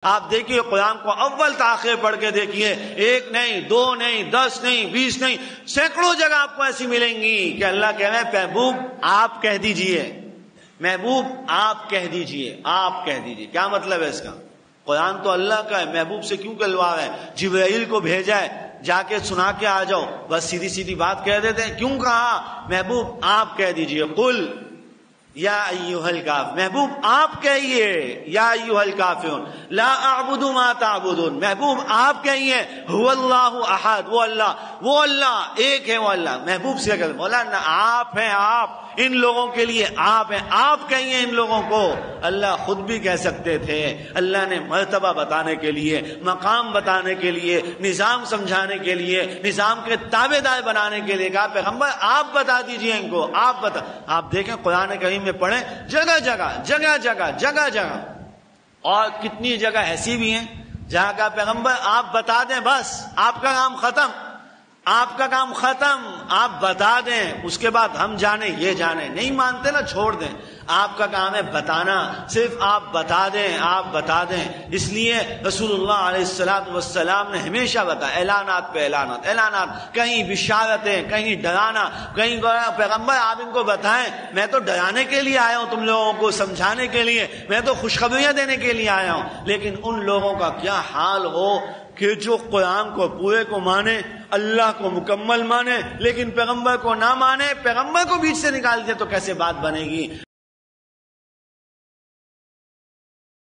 آپ دیکھیے قرآن کو اول تاخیر پڑھ کے دیکھیے، 1 نہیں 2 نہیں 10 نہیں 20 نہیں، سینکڑوں جگہ آپ کو ایسی ملیں گی کہ اللہ کہہ رہے ہیں محبوب آپ کہہ دیجئے، محبوب آپ کہہ دیجئے، آپ کہہ دیجئے۔ کیا مطلب ہے اس کا؟ قرآن تو اللہ کا ہے، محبوب سے کیوں کہلوا رہے ہیں؟ جبرائیل کو بھیجا ہے، جا کے سنا کے آ جاؤ، بس سیدھی سیدھی بات کہہ دیتے ہیں۔ کیوں کہا محبوب آپ کہہ دیجئے؟ قل یا ایھا الکافرون، محبوب آپ کہیے یا ایھا الکافرون لا اعبد ما تعبدون، محبوب آپ کہیے هو اللہ احد، وہ اللہ ایک ہے، وہ اللہ۔ محبوب سے کہتے مولانا آپ ہیں، آپ ان لوگوں کے لیے آپ ہیں، آپ کہیے ان لوگوں کو۔ اللہ خود بھی کہہ سکتے تھے، اللہ نے مرتبہ بتانے کے لیے، مقام بتانے کے لیے، نظام سمجھانے کے لیے، نظام کے تابع دار بنانے کے لیے کہا پیغمبر آپ بتا دیجئے ان کو، آپ بتا۔ آپ دیکھیں قرآن کریم میں پڑھیں، جگہ جگہ اور کتنی جگہ ایسی بھی ہیں جہاں کا پیغمبر آپ بتا دیں، بس آپ کا کام ختم، آپ کا کام ختم، آپ بتا دیں، اس کے بعد ہم جانیں یہ جانیں۔ نہیں مانتے نا، چھوڑ دیں، آپ کا کام ہے بتانا، صرف آپ بتا دیں، آپ بتا دیں۔ اس لیے رسول اللہ علیہ السلام نے ہمیشہ بتایا، اعلانات پہ اعلانات، کہیں بشارتیں، کہیں ڈرانا، کہیں پیغمبر آپ ان کو بتائیں، میں تو ڈرانے کے لیے آیا ہوں تم لوگوں کو، سمجھانے کے لیے، میں تو خوشخبریاں دینے کے لیے آیا ہوں۔ لیکن ان لوگوں کا کیا حال ہو کہ جو قرآن کو پورے کو مانے، اللہ کو مکمل مانے، لیکن پیغمبر کو نہ مانے، پیغمبر کو بیچ سے نکال دے تو کیسے بات بنے گی؟